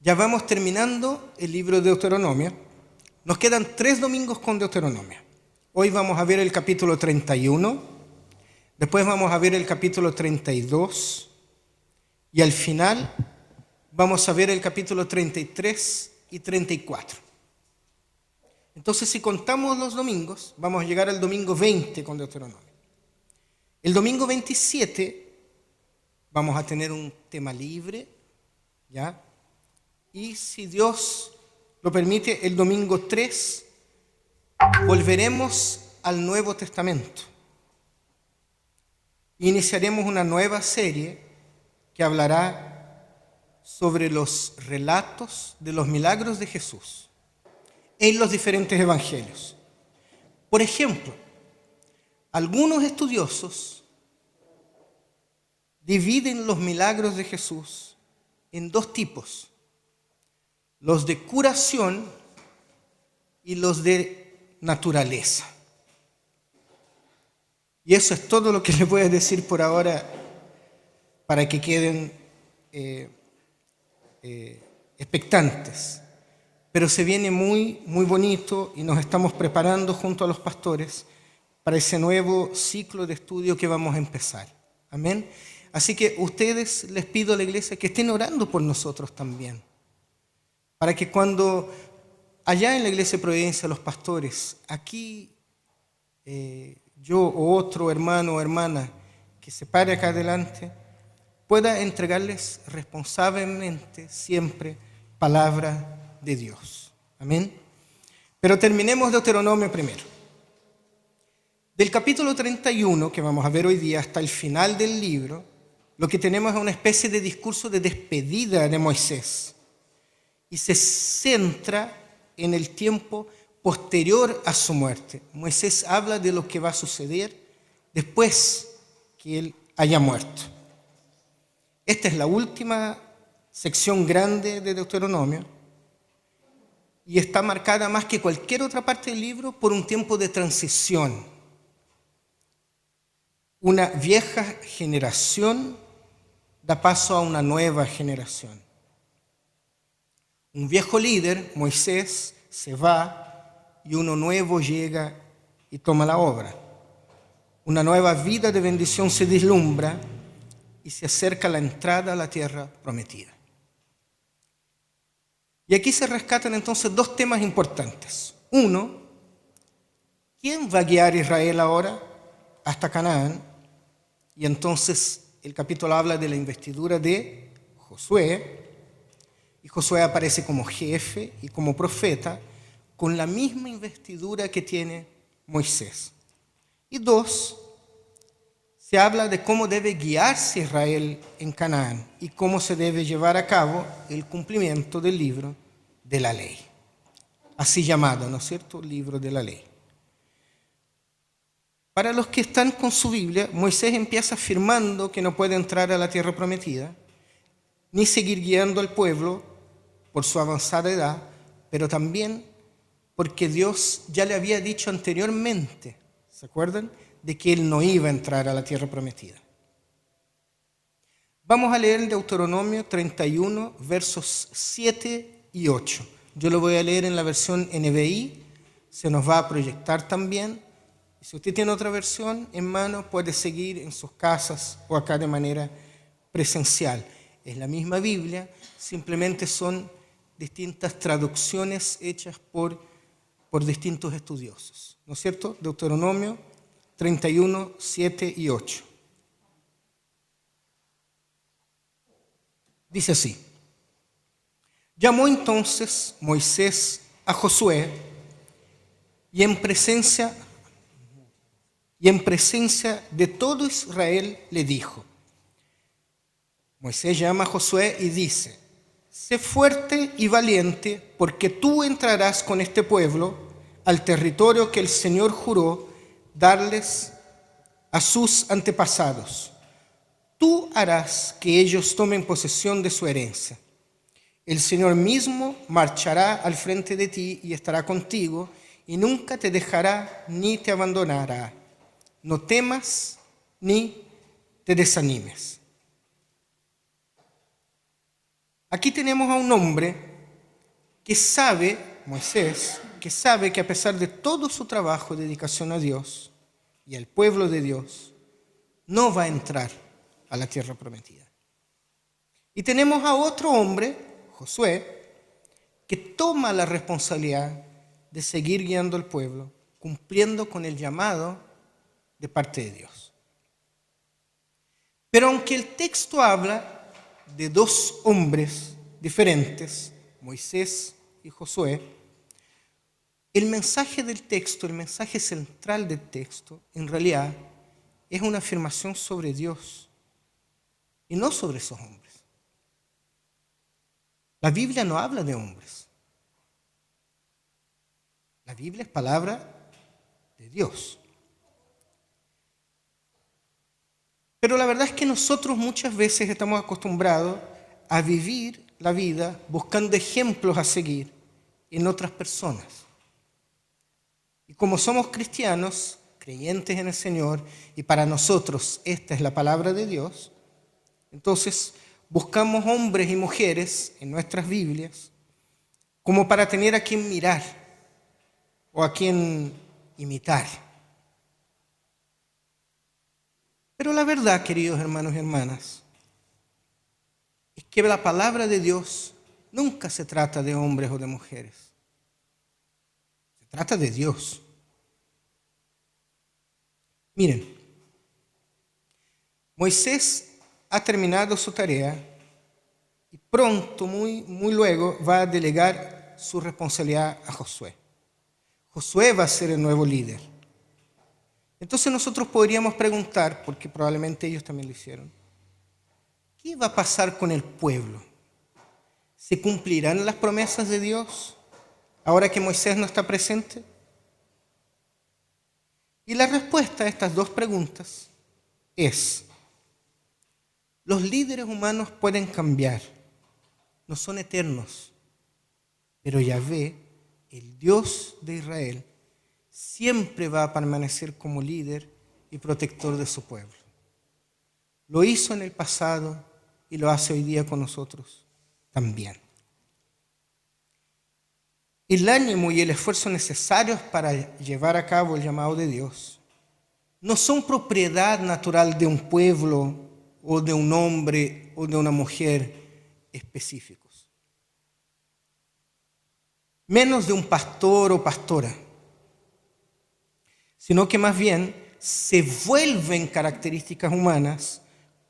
Ya vamos terminando el libro de Deuteronomio. Nos quedan 3 domingos con Deuteronomio. Hoy vamos a ver el capítulo 31, después vamos a ver el capítulo 32 y al final vamos a ver el capítulo 33 y 34. Entonces, si contamos los domingos, vamos a llegar al domingo 20 con Deuteronomio. El domingo 27 vamos a tener un tema libre, ¿ya? Y si Dios lo permite, el domingo 3 volveremos al Nuevo Testamento. Iniciaremos una nueva serie que hablará sobre los relatos de los milagros de Jesús en los diferentes evangelios. Por ejemplo, algunos estudiosos dividen los milagros de Jesús en 2 tipos: los de curación y los de naturaleza. Y eso es todo lo que les voy a decir por ahora para que queden expectantes. Pero se viene muy bonito y nos estamos preparando junto a los pastores para ese nuevo ciclo de estudio que vamos a empezar. Amén. Así que ustedes, les pido a la iglesia que estén orando por nosotros también, para que cuando allá en la iglesia de Providencia los pastores, aquí yo o otro hermano o hermana que se pare acá adelante, pueda entregarles responsablemente siempre palabra de Dios. Amén. Pero terminemos Deuteronomio primero. Del capítulo 31 que vamos a ver hoy día hasta el final del libro, lo que tenemos es una especie de discurso de despedida de Moisés y se centra en el tiempo posterior a su muerte. Moisés habla de lo que va a suceder después que él haya muerto. Esta es la última sección grande de Deuteronomio y está marcada más que cualquier otra parte del libro por un tiempo de transición. Una vieja generación da paso a una nueva generación. Un viejo líder, Moisés, se va y uno nuevo llega y toma la obra. Una nueva vida de bendición se vislumbra y se acerca la entrada a la tierra prometida. Y aquí se rescatan entonces 2 temas importantes. Uno, ¿quién va a guiar a Israel ahora hasta Canaán? Y entonces el capítulo habla de la investidura de Josué, y Josué aparece como jefe y como profeta con la misma investidura que tiene Moisés. Y 2, se habla de cómo debe guiarse Israel en Canaán y cómo se debe llevar a cabo el cumplimiento del libro de la ley. Así llamado, ¿no es cierto? Libro de la ley. Para los que están con su Biblia, Moisés empieza afirmando que no puede entrar a la tierra prometida, ni seguir guiando al pueblo por su avanzada edad, pero también porque Dios ya le había dicho anteriormente, ¿se acuerdan?, de que él no iba a entrar a la tierra prometida. Vamos a leer el Deuteronomio 31, versos 7 y 8. Yo lo voy a leer en la versión NBI, se nos va a proyectar también. Si usted tiene otra versión en mano, puede seguir en sus casas o acá de manera presencial. Es la misma Biblia, simplemente son distintas traducciones hechas por distintos estudiosos. ¿No es cierto? Deuteronomio 31, 7 y 8. Dice así: llamó entonces Moisés a Josué y en presencia de todo Israel le dijo. Moisés llama a Josué y dice: sé fuerte y valiente, porque tú entrarás con este pueblo al territorio que el Señor juró darles a sus antepasados. Tú harás que ellos tomen posesión de su herencia. El Señor mismo marchará al frente de ti y estará contigo, y nunca te dejará ni te abandonará. No temas ni te desanimes. Aquí tenemos a un hombre que sabe, Moisés, que sabe que a pesar de todo su trabajo y dedicación a Dios y al pueblo de Dios, no va a entrar a la tierra prometida. Y tenemos a otro hombre, Josué, que toma la responsabilidad de seguir guiando al pueblo, cumpliendo con el llamado de parte de Dios. Pero aunque el texto habla de dos hombres diferentes, Moisés y Josué, el mensaje del texto, el mensaje central del texto, en realidad es una afirmación sobre Dios y no sobre esos hombres. La Biblia no habla de hombres. La Biblia es palabra de Dios. Pero la verdad es que nosotros muchas veces estamos acostumbrados a vivir la vida buscando ejemplos a seguir en otras personas. Y como somos cristianos, creyentes en el Señor, y para nosotros esta es la palabra de Dios, entonces buscamos hombres y mujeres en nuestras Biblias como para tener a quien mirar o a quien imitar. Pero la verdad, queridos hermanos y hermanas, es que la palabra de Dios nunca se trata de hombres o de mujeres. Se trata de Dios. Miren, Moisés ha terminado su tarea y pronto, muy luego, va a delegar su responsabilidad a Josué. Josué va a ser el nuevo líder. Entonces nosotros podríamos preguntar, porque probablemente ellos también lo hicieron, ¿qué va a pasar con el pueblo? ¿Se cumplirán las promesas de Dios ahora que Moisés no está presente? Y la respuesta a estas dos preguntas es: los líderes humanos pueden cambiar, no son eternos, pero Yahvé, el Dios de Israel, siempre va a permanecer como líder y protector de su pueblo. Lo hizo en el pasado y lo hace hoy día con nosotros también. El ánimo y el esfuerzo necesarios para llevar a cabo el llamado de Dios no son propiedad natural de un pueblo o de un hombre o de una mujer específicos, menos de un pastor o pastora, sino que más bien se vuelven características humanas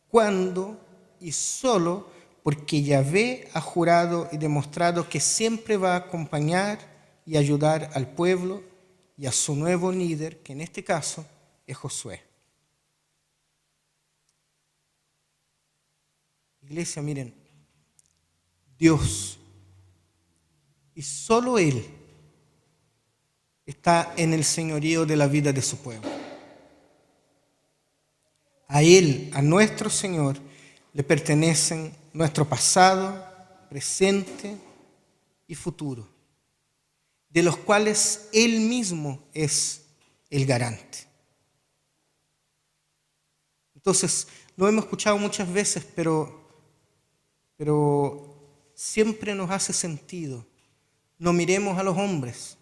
cuando y solo porque Yahvé ha jurado y demostrado que siempre va a acompañar y ayudar al pueblo y a su nuevo líder, que en este caso es Josué. Iglesia, miren, Dios, y solo Él, está en el señorío de la vida de su pueblo. A Él, a nuestro Señor, le pertenecen nuestro pasado, presente y futuro, de los cuales Él mismo es el garante. Entonces, lo hemos escuchado muchas veces, pero siempre nos hace sentido. No miremos a los hombres,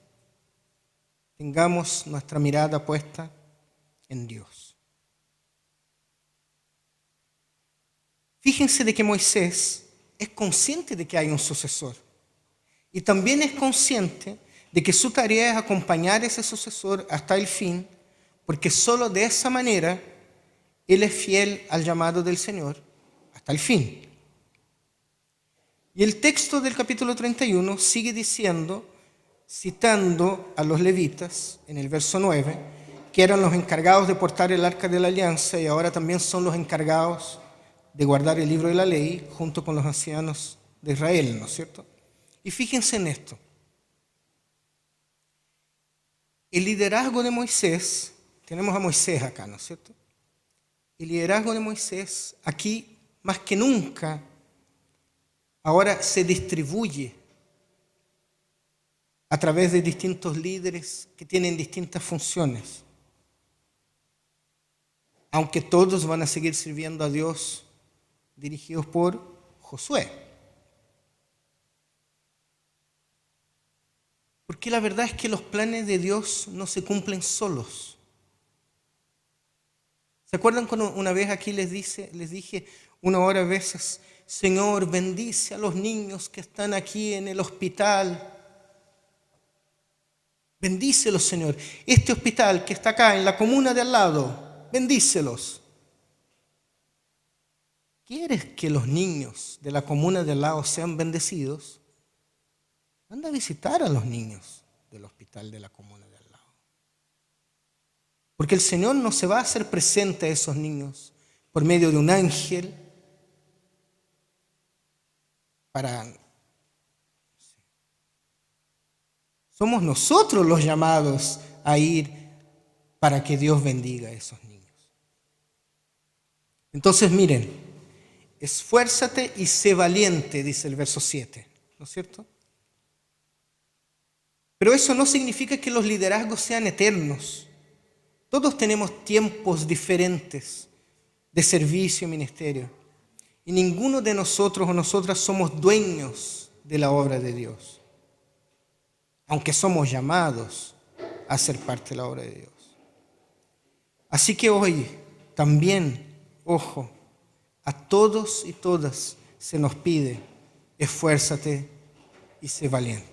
tengamos nuestra mirada puesta en Dios. Fíjense de que Moisés es consciente de que hay un sucesor y también es consciente de que su tarea es acompañar a ese sucesor hasta el fin, porque solo de esa manera él es fiel al llamado del Señor hasta el fin. Y el texto del capítulo 31 sigue diciendo, citando a los levitas en el verso 9, que eran los encargados de portar el arca de la alianza y ahora también son los encargados de guardar el libro de la ley junto con los ancianos de Israel, ¿no es cierto? Y fíjense en esto. El liderazgo de Moisés, tenemos a Moisés acá, ¿no es cierto? El liderazgo de Moisés aquí, más que nunca, ahora se distribuye a través de distintos líderes que tienen distintas funciones. Aunque todos van a seguir sirviendo a Dios, dirigidos por Josué. Porque la verdad es que los planes de Dios no se cumplen solos. ¿Se acuerdan cuando una vez aquí les dije una hora a veces, Señor, bendice a los niños que están aquí en el hospital? Bendícelos, Señor. Este hospital que está acá en la comuna de al lado, bendícelos. ¿Quieres que los niños de la comuna de al lado sean bendecidos? Anda a visitar a los niños del hospital de la comuna de al lado. Porque el Señor no se va a hacer presente a esos niños por medio de un ángel Somos nosotros los llamados a ir para que Dios bendiga a esos niños. Entonces miren, esfuérzate y sé valiente, dice el verso 7, ¿no es cierto? Pero eso no significa que los liderazgos sean eternos. Todos tenemos tiempos diferentes de servicio y ministerio. Y ninguno de nosotros o nosotras somos dueños de la obra de Dios, aunque somos llamados a ser parte de la obra de Dios. Así que hoy también, ojo, a todos y todas se nos pide, esfuérzate y sé valiente.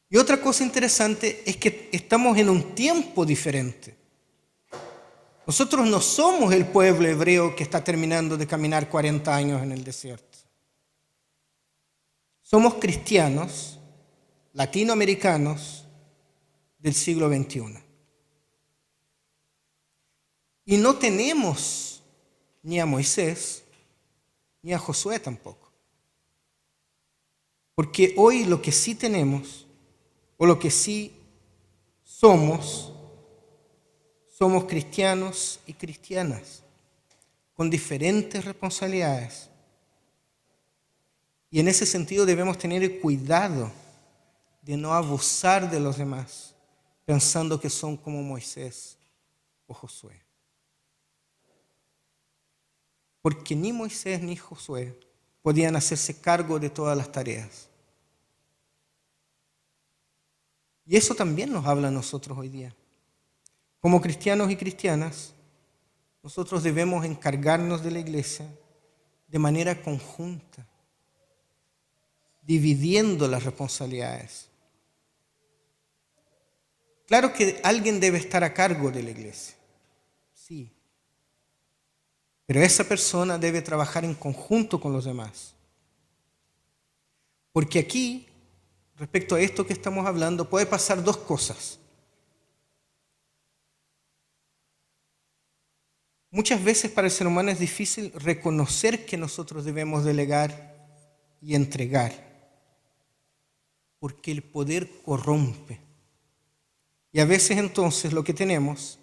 Y otra cosa interesante es que estamos en un tiempo diferente. Nosotros no somos el pueblo hebreo que está terminando de caminar 40 años en el desierto. Somos cristianos latinoamericanos del siglo XXI. Y no tenemos ni a Moisés ni a Josué tampoco. Porque hoy lo que sí tenemos, o lo que sí somos cristianos y cristianas con diferentes responsabilidades. Y en ese sentido debemos tener cuidado de no abusar de los demás, pensando que son como Moisés o Josué. Porque ni Moisés ni Josué podían hacerse cargo de todas las tareas. Y eso también nos habla a nosotros hoy día. Como cristianos y cristianas, nosotros debemos encargarnos de la iglesia de manera conjunta, dividiendo las responsabilidades. Claro que alguien debe estar a cargo de la iglesia, sí, pero esa persona debe trabajar en conjunto con los demás. Porque aquí, respecto a esto que estamos hablando, puede pasar dos cosas. Muchas veces para el ser humano es difícil reconocer que nosotros debemos delegar y entregar, porque el poder corrompe. Y a veces entonces lo que tenemos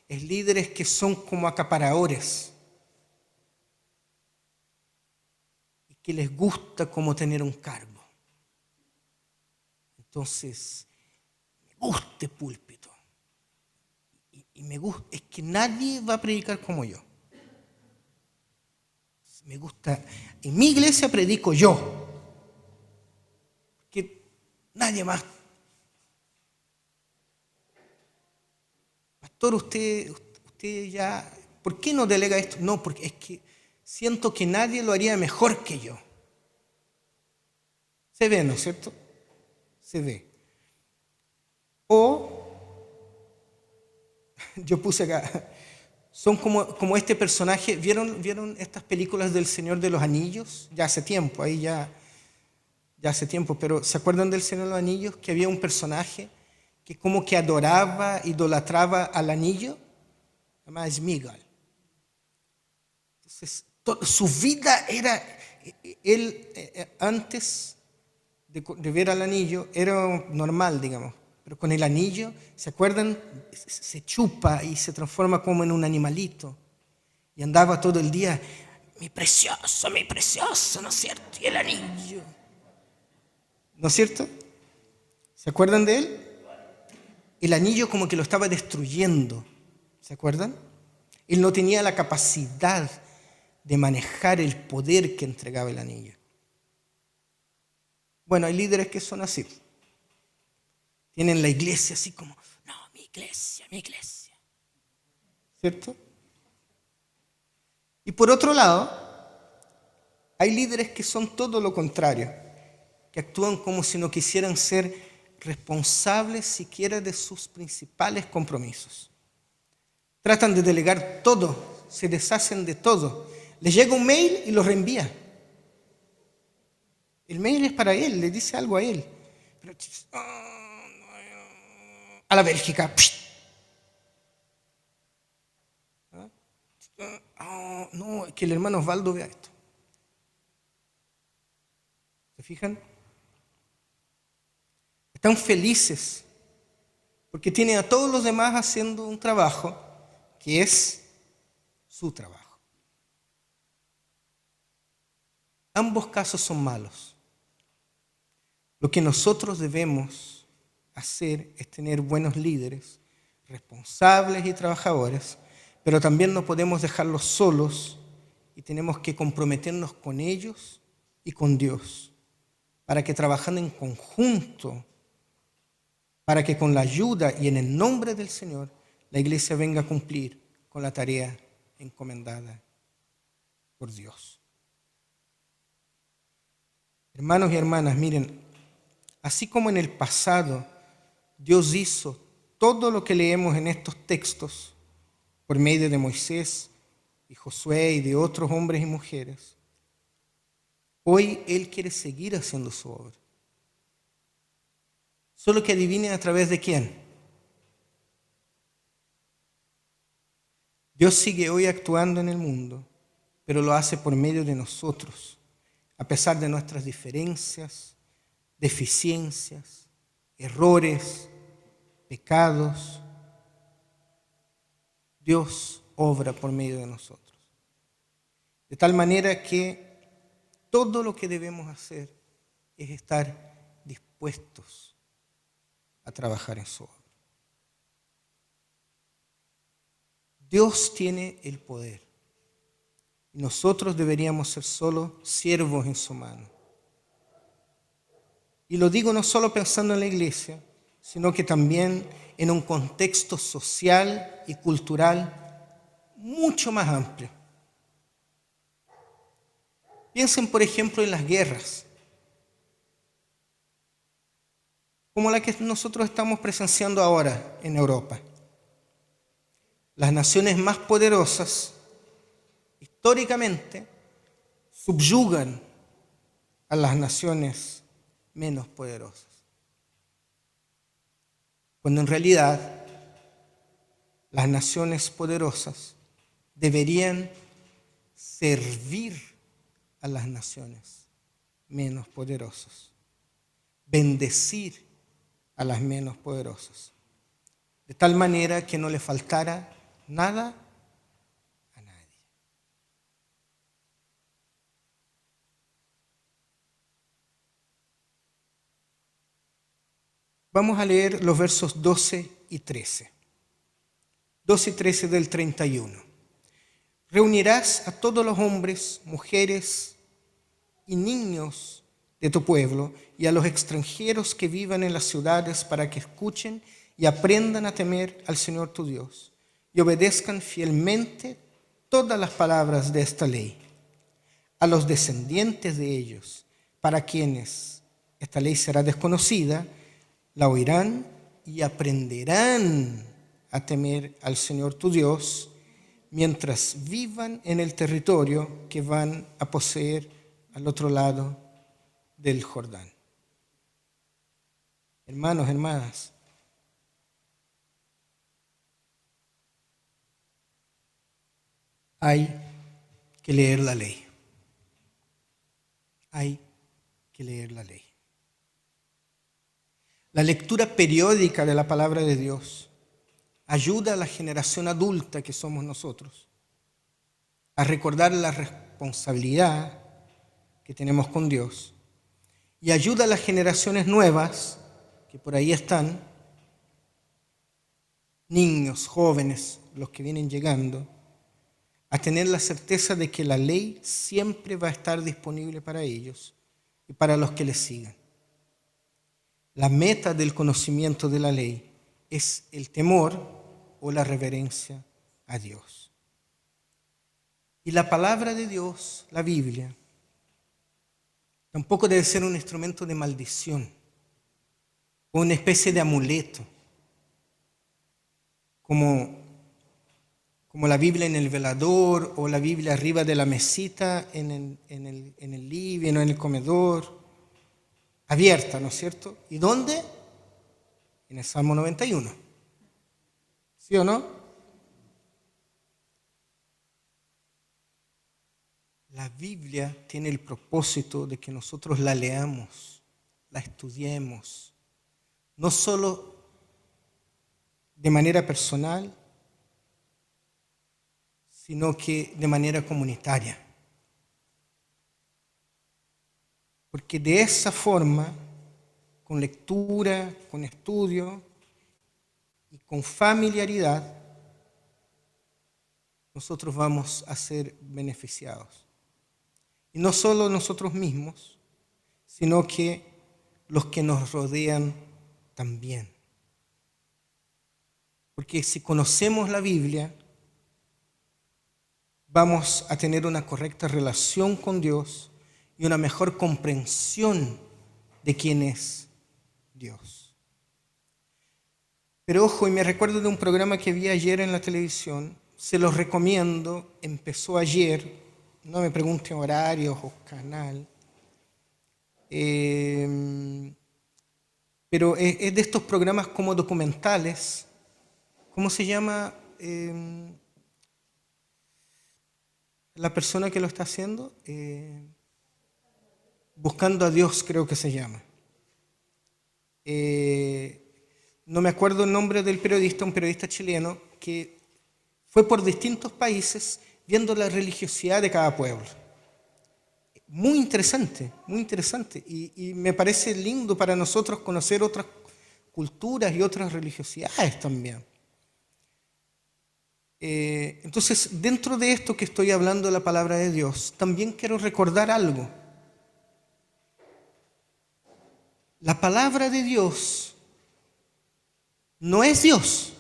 es líderes que son como acaparadores y que les gusta como tener un cargo. Entonces, me gusta el púlpito. Y me gusta, es que nadie va a predicar como yo. Me gusta, en mi iglesia predico yo, que nadie más. Pastor, usted ya, ¿por qué no delega esto? No, porque es que siento que nadie lo haría mejor que yo. Se ve, ¿no es cierto? Se ve. O, yo puse acá, son como este personaje. ¿Vieron estas películas del Señor de los Anillos? Ya hace tiempo, ya hace tiempo, pero ¿se acuerdan del Señor de los Anillos? Que había un personaje que como que adoraba, idolatraba al anillo, se llamaba Sméagol. Entonces, su vida era, él antes de ver al anillo era normal, digamos, pero con el anillo, ¿se acuerdan? Se chupa y se transforma como en un animalito. Y andaba todo el día, mi precioso, ¿no es cierto? Y el anillo. ¿No es cierto? ¿Se acuerdan de él? El anillo como que lo estaba destruyendo. ¿Se acuerdan? Él no tenía la capacidad de manejar el poder que entregaba el anillo. Bueno, hay líderes que son así. Tienen la iglesia así como, no, mi iglesia, mi iglesia. ¿Cierto? Y por otro lado, hay líderes que son todo lo contrario, que actúan como si no quisieran ser responsables siquiera de sus principales compromisos. Tratan de delegar todo, se deshacen de todo. Les llega un mail y lo reenvía. El mail es para él, le dice algo a él. Pero, a la Bélgica. No, que el hermano Osvaldo vea esto. ¿Se fijan? Están felices porque tienen a todos los demás haciendo un trabajo que es su trabajo. Ambos casos son malos. Lo que nosotros debemos hacer es tener buenos líderes, responsables y trabajadores, pero también no podemos dejarlos solos y tenemos que comprometernos con ellos y con Dios para que trabajando en conjunto, para que con la ayuda y en el nombre del Señor la iglesia venga a cumplir con la tarea encomendada por Dios. Hermanos y hermanas, miren, así como en el pasado Dios hizo todo lo que leemos en estos textos por medio de Moisés y Josué y de otros hombres y mujeres, hoy Él quiere seguir haciendo su obra. Solo que adivinen a través de quién. Dios sigue hoy actuando en el mundo, pero lo hace por medio de nosotros, a pesar de nuestras diferencias, deficiencias, errores, pecados. Dios obra por medio de nosotros. De tal manera que todo lo que debemos hacer es estar dispuestos a trabajar en su obra. Dios tiene el poder y nosotros deberíamos ser solo siervos en su mano. Y lo digo no solo pensando en la iglesia, sino que también en un contexto social y cultural mucho más amplio. Piensen, por ejemplo, en las guerras, como la que nosotros estamos presenciando ahora en Europa. Las naciones más poderosas, históricamente, subyugan a las naciones menos poderosas. Cuando en realidad las naciones poderosas deberían servir a las naciones menos poderosas, bendecir a las menos poderosas, de tal manera que no le faltara nada a nadie. Vamos a leer los versos 12 y 13. 12 y 13 del 31. Reunirás a todos los hombres, mujeres y niños de tu pueblo y a los extranjeros que vivan en las ciudades para que escuchen y aprendan a temer al Señor tu Dios y obedezcan fielmente todas las palabras de esta ley. A los descendientes de ellos, para quienes esta ley será desconocida, la oirán y aprenderán a temer al Señor tu Dios mientras vivan en el territorio que van a poseer al otro lado del Jordán. Hermanos, hermanas, hay que leer la ley. Hay que leer la ley. La lectura periódica de la palabra de Dios ayuda a la generación adulta que somos nosotros a recordar la responsabilidad que tenemos con Dios y ayuda a las generaciones nuevas que por ahí están, niños, jóvenes, los que vienen llegando, a tener la certeza de que la ley siempre va a estar disponible para ellos y para los que les sigan. la meta del conocimiento de la ley es el temor o la reverencia a Dios. Y la palabra de Dios, la Biblia, tampoco debe ser un instrumento de maldición o una especie de amuleto, como la Biblia en el velador o la Biblia arriba de la mesita en el living o en el comedor, abierta, ¿no es cierto? ¿Y dónde? En el Salmo 91. ¿Sí o no? La Biblia tiene el propósito de que nosotros la leamos, la estudiemos, no solo de manera personal, sino que de manera comunitaria. Porque de esa forma, con lectura, con estudio y con familiaridad, nosotros vamos a ser beneficiados. Y no solo nosotros mismos, sino que los que nos rodean también. Porque si conocemos la Biblia, vamos a tener una correcta relación con Dios y una mejor comprensión de quién es Dios. Pero ojo, y me recuerdo de un programa que vi ayer en la televisión, se los recomiendo, empezó ayer, no me pregunten horarios o canal, pero es de estos programas como documentales. ¿Cómo se llama la persona que lo está haciendo? Buscando a Dios, creo que se llama. No me acuerdo el nombre del periodista, un periodista chileno que fue por distintos países viendo la religiosidad de cada pueblo. Muy interesante, muy interesante. Y me parece lindo para nosotros conocer otras culturas y otras religiosidades también. Entonces, dentro de esto que estoy hablando de la palabra de Dios, también quiero recordar algo. La palabra de Dios no es Dios.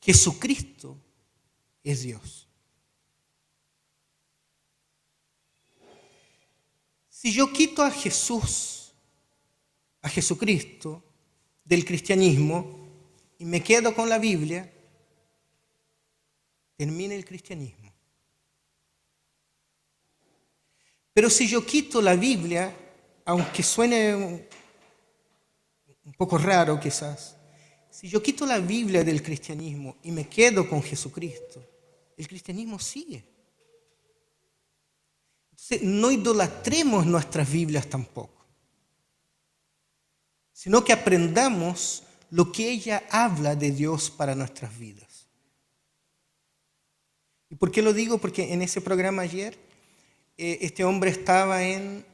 Jesucristo es Dios. Si yo quito a Jesús, a Jesucristo, del cristianismo y me quedo con la Biblia, termina el cristianismo. Pero si yo quito la Biblia, aunque suene un poco raro quizás, si yo quito la Biblia del cristianismo y me quedo con Jesucristo, el cristianismo sigue. Entonces, no idolatremos nuestras Biblias tampoco, sino que aprendamos lo que ella habla de Dios para nuestras vidas. ¿Y por qué lo digo? Porque en ese programa ayer, este hombre estaba en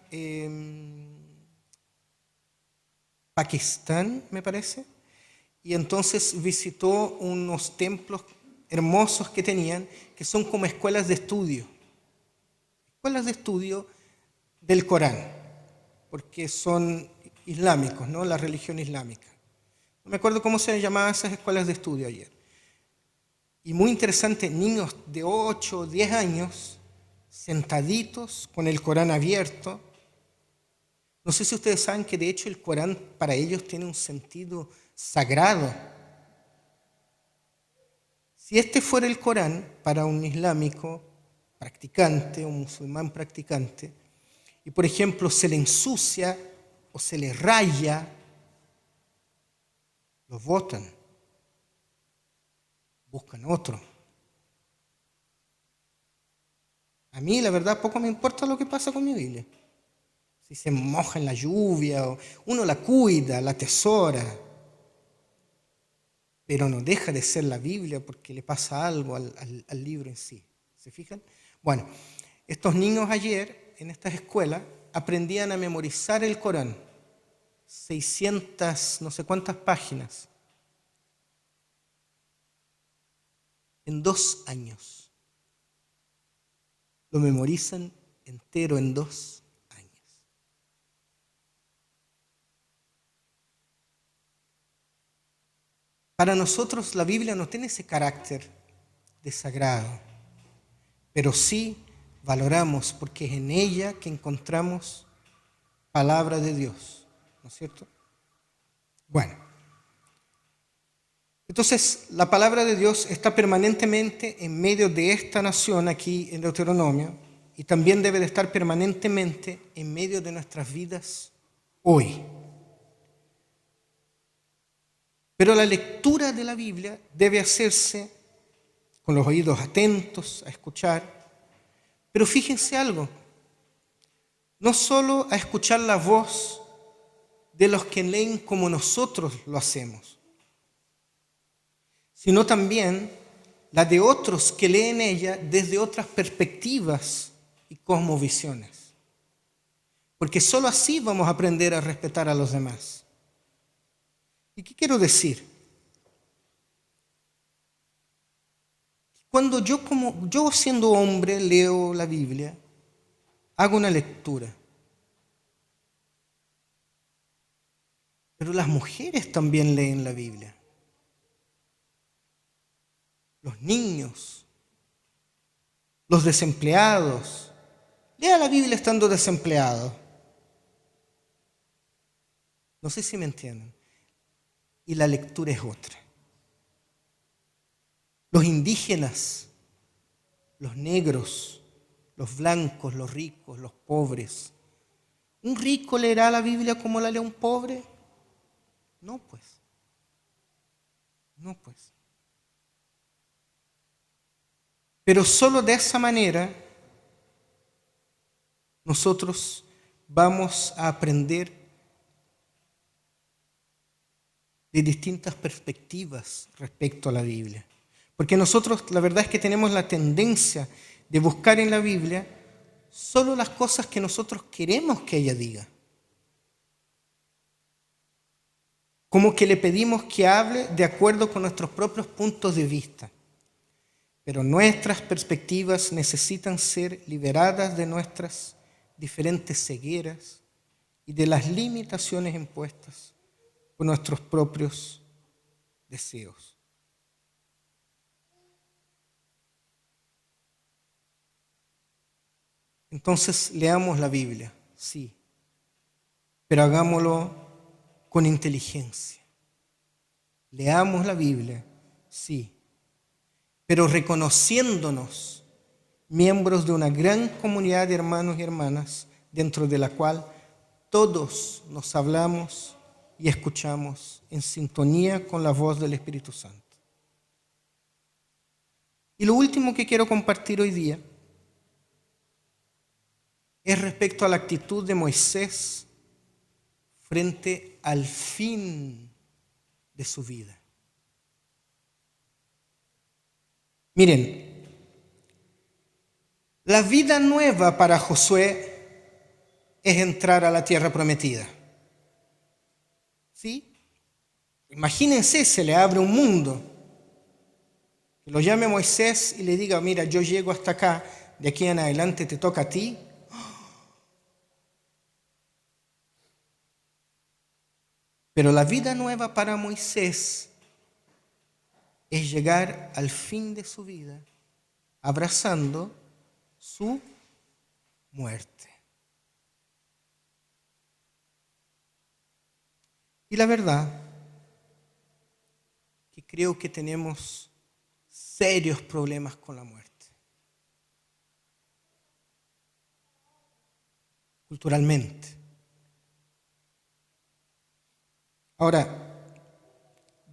Pakistán, me parece, y entonces visitó unos templos hermosos que tenían, que son como escuelas de estudio del Corán, porque son islámicos, ¿no? La religión islámica. No me acuerdo cómo se llamaban esas escuelas de estudio ayer. Y muy interesante, niños de 8 o 10 años, sentaditos con el Corán abierto. No sé si ustedes saben que de hecho el Corán para ellos tiene un sentido sagrado. Si este fuera el Corán para un islámico practicante, un musulmán practicante, y por ejemplo se le ensucia o se le raya, los botan, buscan otro. A mí la verdad poco me importa lo que pasa con mi Biblia. Si se moja en la lluvia, uno la cuida, la atesora, pero no deja de ser la Biblia porque le pasa algo al libro en sí. ¿Se fijan? Bueno, estos niños ayer en estas escuelas aprendían a memorizar el Corán, 600 no sé cuántas páginas, en 2 años. Lo memorizan entero en 2 años. Para nosotros la Biblia no tiene ese carácter de sagrado, pero sí valoramos porque es en ella que encontramos palabra de Dios, ¿no es cierto? Bueno, entonces la palabra de Dios está permanentemente en medio de esta nación aquí en Deuteronomio y también debe de estar permanentemente en medio de nuestras vidas hoy. Pero la lectura de la Biblia debe hacerse con los oídos atentos a escuchar. Pero fíjense algo, no solo a escuchar la voz de los que leen como nosotros lo hacemos, sino también la de otros que leen ella desde otras perspectivas y cosmovisiones. Porque solo así vamos a aprender a respetar a los demás. ¿Y qué quiero decir? Cuando yo siendo hombre leo la Biblia, hago una lectura. Pero las mujeres también leen la Biblia. Los niños, los desempleados. Lea la Biblia estando desempleado. No sé si me entienden. Y la lectura es otra. Los indígenas, los negros, los blancos, los ricos, los pobres. ¿Un rico leerá la Biblia como la lee un pobre? No, pues. No, pues. Pero solo de esa manera nosotros vamos a aprender de distintas perspectivas respecto a la Biblia. Porque nosotros la verdad es que tenemos la tendencia de buscar en la Biblia solo las cosas que nosotros queremos que ella diga. Como que le pedimos que hable de acuerdo con nuestros propios puntos de vista. Pero nuestras perspectivas necesitan ser liberadas de nuestras diferentes cegueras y de las limitaciones impuestas por nuestros propios deseos. Entonces, leamos la Biblia, sí, pero hagámoslo con inteligencia. Leamos la Biblia, sí, pero reconociéndonos miembros de una gran comunidad de hermanos y hermanas, dentro de la cual todos nos hablamos y escuchamos en sintonía con la voz del Espíritu Santo. Y lo último que quiero compartir hoy día es respecto a la actitud de Moisés frente al fin de su vida. Miren, la vida nueva para Josué es entrar a la tierra prometida. ¿Sí? Imagínense, se le abre un mundo. Que lo llame Moisés y le diga, mira, yo llego hasta acá, de aquí en adelante te toca a ti. Pero la vida nueva para Moisés es llegar al fin de su vida abrazando su muerte. Y la verdad que creo que tenemos serios problemas con la muerte. Culturalmente. Ahora,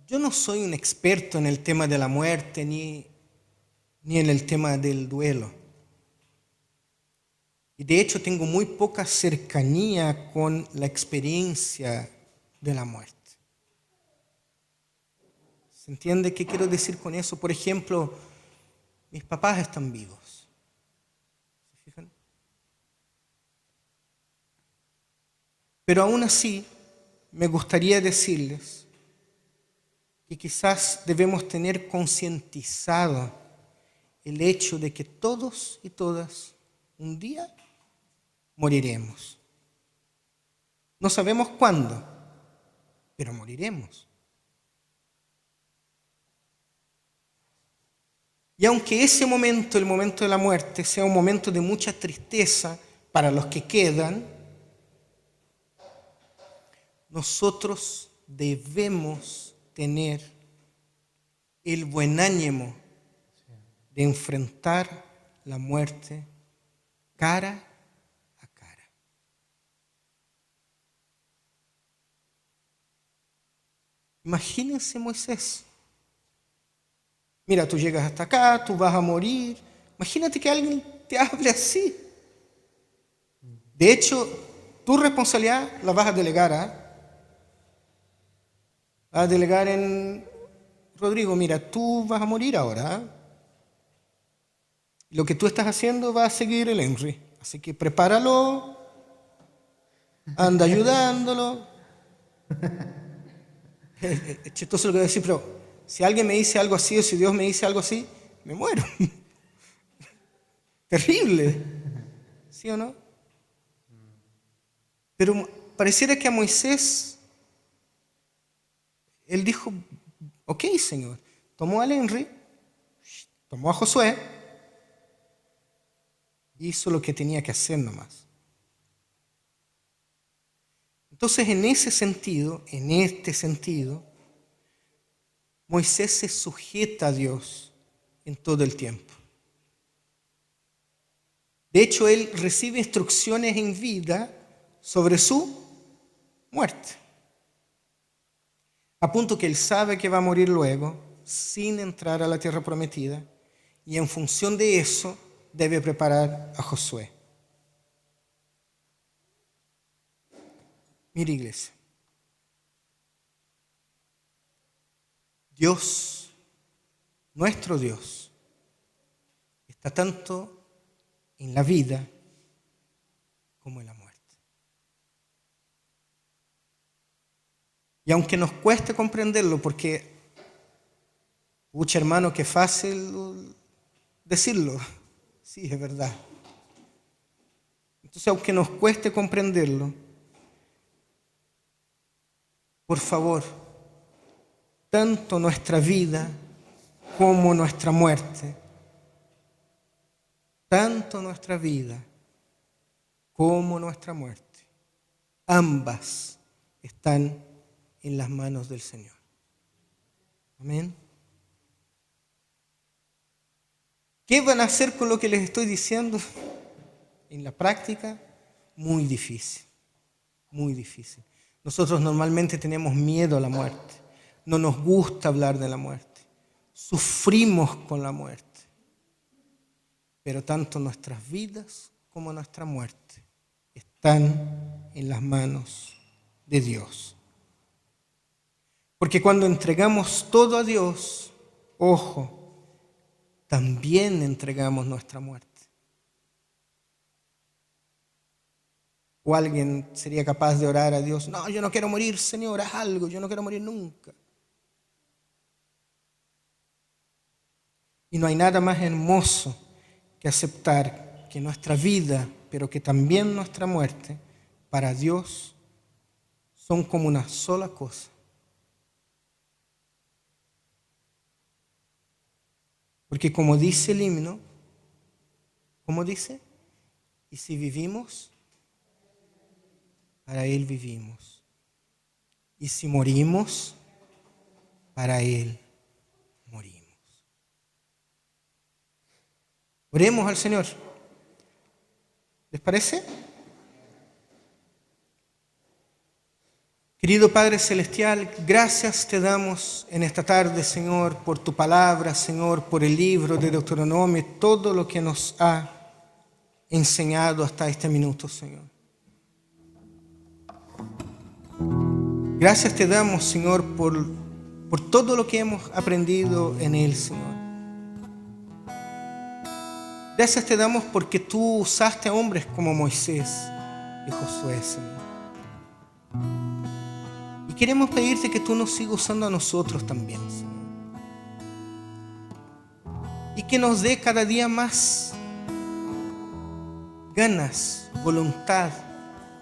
yo no soy un experto en el tema de la muerte ni en el tema del duelo. Y de hecho tengo muy poca cercanía con la experiencia de la muerte. ¿Se entiende qué quiero decir con eso? Por ejemplo, mis papás están vivos. ¿Se fijan? Pero aún así, me gustaría decirles que quizás debemos tener concientizado el hecho de que todos y todas un día moriremos. No sabemos cuándo, pero moriremos. Y aunque ese momento, el momento de la muerte, sea un momento de mucha tristeza para los que quedan, nosotros debemos tener el buen ánimo de enfrentar la muerte cara a cara. Imagínense Moisés. Mira, tú llegas hasta acá, tú vas a morir. Imagínate que alguien te hable así. De hecho, tu responsabilidad la vas a delegar, Vas a delegar en Rodrigo, mira, tú vas a morir ahora. Lo que tú estás haciendo va a seguir el Henry. Así que prepáralo, anda ayudándolo. Es chistoso lo que voy a decir, pero si alguien me dice algo así o si Dios me dice algo así, me muero. Terrible. ¿Sí o no? Pero pareciera que a Moisés, él dijo, ok, Señor. Tomó al Henry, tomó a Josué, hizo lo que tenía que hacer nomás. Entonces, en este sentido, Moisés se sujeta a Dios en todo el tiempo. De hecho, él recibe instrucciones en vida sobre su muerte. A punto que él sabe que va a morir luego, sin entrar a la tierra prometida, y en función de eso debe preparar a Josué. Mira, iglesia, Dios, nuestro Dios, está tanto en la vida como en la muerte. Y aunque nos cueste comprenderlo, porque, pucha hermano, qué fácil decirlo, sí, es verdad. Entonces, aunque nos cueste comprenderlo, por favor, tanto nuestra vida como nuestra muerte, tanto nuestra vida como nuestra muerte, ambas están en las manos del Señor. Amén. ¿Qué van a hacer con lo que les estoy diciendo? En la práctica, muy difícil, muy difícil. Nosotros normalmente tenemos miedo a la muerte, no nos gusta hablar de la muerte, sufrimos con la muerte, pero tanto nuestras vidas como nuestra muerte están en las manos de Dios. Porque cuando entregamos todo a Dios, ojo, también entregamos nuestra muerte. O alguien sería capaz de orar a Dios, no, yo no quiero morir, Señor, haz algo, yo no quiero morir nunca. Y no hay nada más hermoso que aceptar que nuestra vida, pero que también nuestra muerte, para Dios, son como una sola cosa. Porque como dice el himno, ¿cómo dice? Y si vivimos, para Él vivimos. Y si morimos, para Él morimos. Oremos al Señor. ¿Les parece? Querido Padre Celestial, gracias te damos en esta tarde, Señor, por tu palabra, Señor, por el libro de Deuteronomio, todo lo que nos ha enseñado hasta este minuto, Señor. Gracias te damos, Señor, por todo lo que hemos aprendido en él, Señor. Gracias te damos porque tú usaste a hombres como Moisés y Josué, Señor. Y queremos pedirte que tú nos sigas usando a nosotros también, Señor. Y que nos dé cada día más ganas, voluntad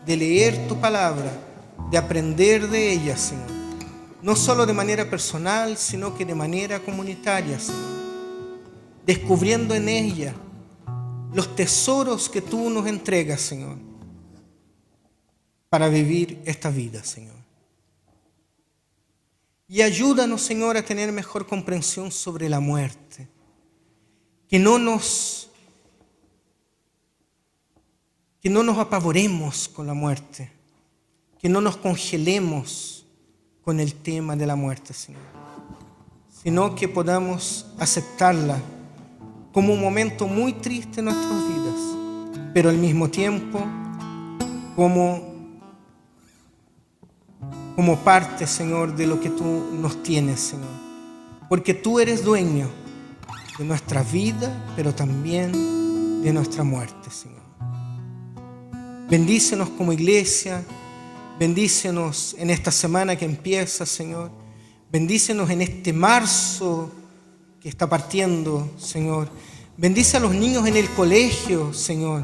de leer tu palabra, de aprender de ella, Señor. No solo de manera personal, sino que de manera comunitaria, Señor. descubriendo en ella los tesoros que tú nos entregas, Señor, para vivir esta vida, Señor. Y ayúdanos, Señor, a tener mejor comprensión sobre la muerte. Que no nos apavoremos con la muerte. Que no nos congelemos con el tema de la muerte, Señor. Sino que podamos aceptarla como un momento muy triste en nuestras vidas, pero al mismo tiempo como parte, Señor, de lo que tú nos tienes, Señor. Porque tú eres dueño de nuestra vida, pero también de nuestra muerte, Señor. Bendícenos como iglesia, bendícenos en esta semana que empieza, Señor. Bendícenos en este marzo que está partiendo, Señor. Bendice a los niños en el colegio, Señor.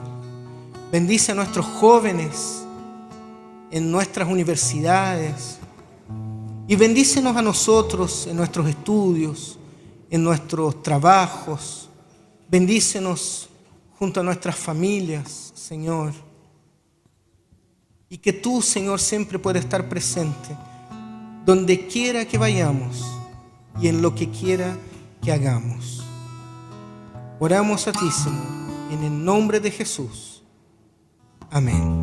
Bendice a nuestros jóvenes en nuestras universidades. Y bendícenos a nosotros en nuestros estudios, en nuestros trabajos. Bendícenos junto a nuestras familias, Señor. Y que tú, Señor, siempre puedas estar presente donde quiera que vayamos y en lo que quiera que hagamos. Oramos a ti, Señor, en el nombre de Jesús. Amén.